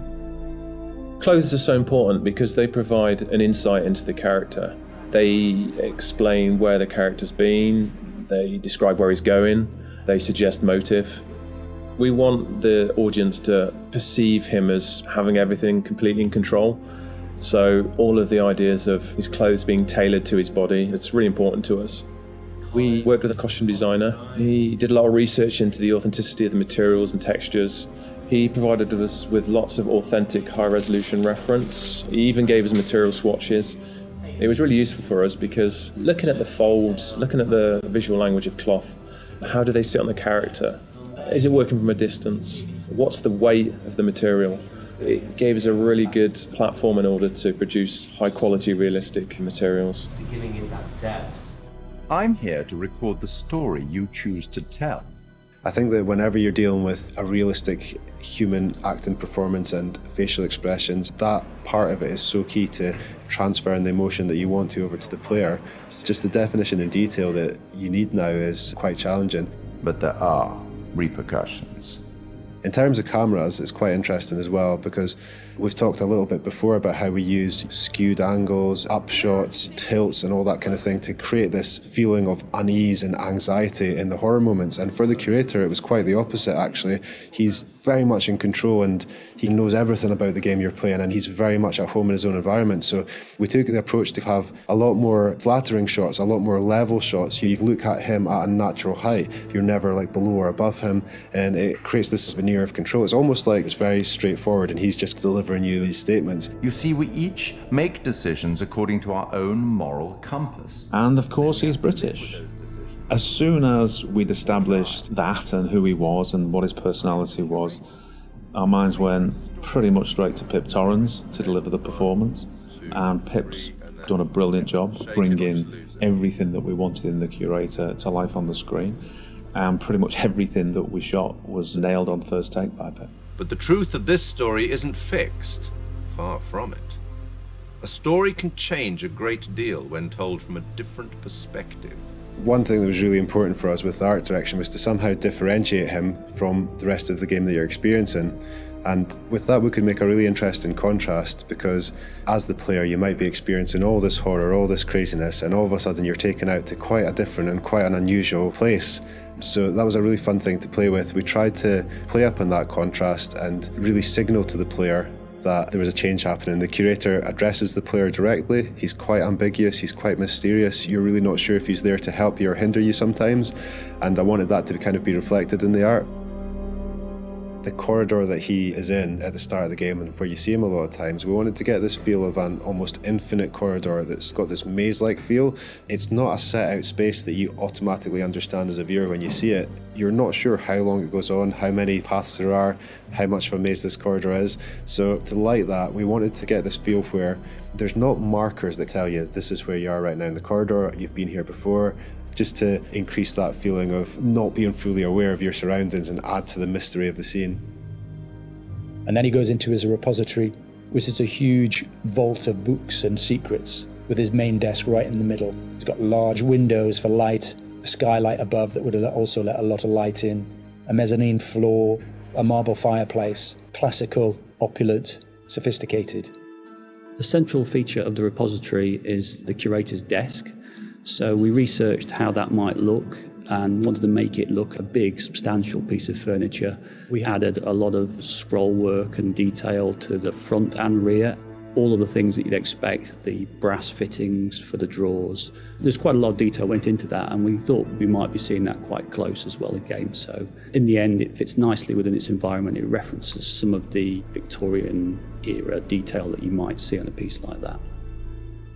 Speaker 23: Clothes are so important because they provide an insight into the character. They explain where the character's been, they describe where he's going, they suggest motive. We want the audience to perceive him as having everything completely in control. So all of the ideas of his clothes being tailored to his body, it's really important to us. We worked with a costume designer. He did a lot of research into the authenticity of the materials and textures. He provided us with lots of authentic high-resolution reference. He even gave us material swatches. It was really useful for us because looking at the folds, looking at the visual language of cloth, how do they sit on the character? Is it working from a distance? What's the weight of the material? It gave us a really good platform in order to produce high-quality, realistic materials.
Speaker 18: Giving it that depth.
Speaker 1: I'm here to record the story you choose to tell.
Speaker 2: I think that whenever you're dealing with a realistic human acting performance and facial expressions, that part of it is so key to transferring the emotion that you want to over to the player. Just the definition and detail that you need now is quite challenging.
Speaker 1: But there are repercussions.
Speaker 2: In terms of cameras, it's quite interesting as well because we've talked a little bit before about how we use skewed angles, upshots, tilts and all that kind of thing to create this feeling of unease and anxiety in the horror moments. And for the curator, it was quite the opposite actually. He's very much in control and he knows everything about the game you're playing and he's very much at home in his own environment. So we took the approach to have a lot more flattering shots, a lot more level shots. You look at him at a natural height. You're never like below or above him and it creates this veneer of control. It's almost like it's very straightforward and he's just delivering you these statements.
Speaker 1: You see, we each make decisions according to our own moral compass.
Speaker 8: And of course he's British. As soon as we'd established that and who he was and what his personality was, our minds went pretty much straight to Pip Torrens to deliver the performance. And Pip's done a brilliant job bringing everything that we wanted in the curator to life on the screen. And pretty much everything that we shot was nailed on first take by Pip.
Speaker 16: But the truth of this story isn't fixed. Far from it. A story can change a great deal when told from a different perspective.
Speaker 2: One thing that was really important for us with the art direction was to somehow differentiate him from the rest of the game that you're experiencing. And with that we could make a really interesting contrast because as the player you might be experiencing all this horror, all this craziness, and all of a sudden you're taken out to quite a different and quite an unusual place. So that was a really fun thing to play with. We tried to play up on that contrast and really signal to the player that there was a change happening. The curator addresses the player directly. He's quite ambiguous, he's quite mysterious. You're really not sure if he's there to help you or hinder you sometimes. And I wanted that to kind of be reflected in the art. The corridor that he is in at the start of the game and where you see him a lot of times, we wanted to get this feel of an almost infinite corridor that's got this maze-like feel. It's not a set out space that you automatically understand as a viewer when you see it. You're not sure how long it goes on, how many paths there are, how much of a maze this corridor is. So to light that, we wanted to get this feel where there's not markers that tell you this is where you are right now in the corridor, you've been here before, just to increase that feeling of not being fully aware of your surroundings and add to the mystery of the scene.
Speaker 3: And then he goes into his repository, which is a huge vault of books and secrets, with his main desk right in the middle. He's got large windows for light, a skylight above that would also let a lot of light in, a mezzanine floor, a marble fireplace, classical, opulent, sophisticated.
Speaker 4: The central feature of the repository is the curator's desk. So we researched how that might look and wanted to make it look a big, substantial piece of furniture. We added a lot of scroll work and detail to the front and rear. All of the things that you'd expect, the brass fittings for the drawers. There's quite a lot of detail went into that, and we thought we might be seeing that quite close as well again. So in the end, it fits nicely within its environment. It references some of the Victorian era detail that you might see on a piece like that.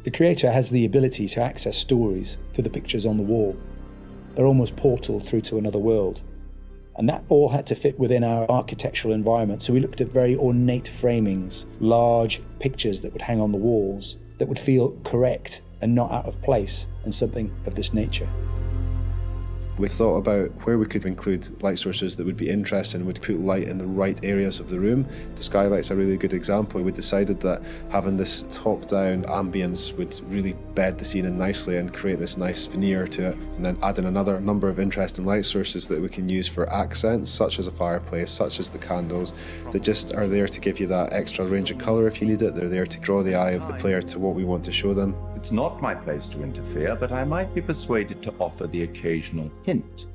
Speaker 3: The creator has the ability to access stories through the pictures on the wall. They're almost portal through to another world. And that all had to fit within our architectural environment. So we looked at very ornate framings, large pictures that would hang on the walls, that would feel correct and not out of place, and something of this nature.
Speaker 2: We thought about where we could include light sources that would be interesting and would put light in the right areas of the room. The skylight's a really good example. We decided that having this top-down ambience would really bed the scene in nicely and create this nice veneer to it. And then adding another number of interesting light sources that we can use for accents, such as a fireplace, such as the candles, that just are there to give you that extra range of colour if you need it. They're there to draw the eye of the player to what we want to show them.
Speaker 1: It's not my place to interfere, but I might be persuaded to offer the occasional hint.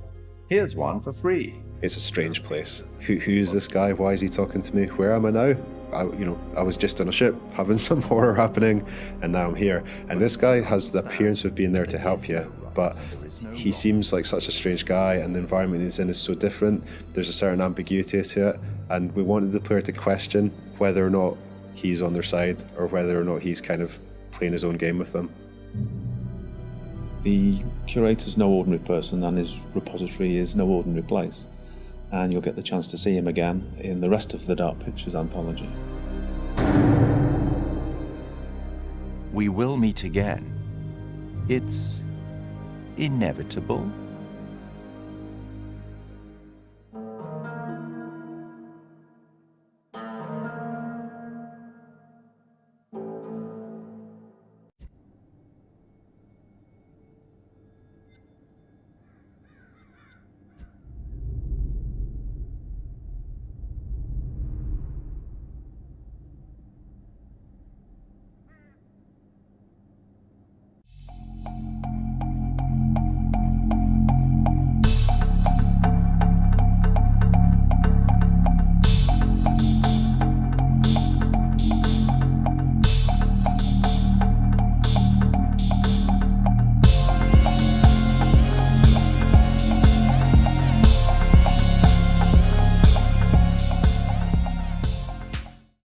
Speaker 1: Here's one for free.
Speaker 2: It's a strange place. Who's this guy? Why is he talking to me? Where am I now? I was just on a ship having some horror happening, and now I'm here. And this guy has the appearance of being there to help you. but he seems like such a strange guy, and the environment he's in is so different. There's a certain ambiguity to it, and we wanted the player to question whether or not he's on their side or whether or not he's kind of playing his own game with them.
Speaker 8: The curator's no ordinary person, and his repository is no ordinary place. And you'll get the chance to see him again in the rest of the Dark Pictures anthology.
Speaker 1: We will meet again. It's inevitable.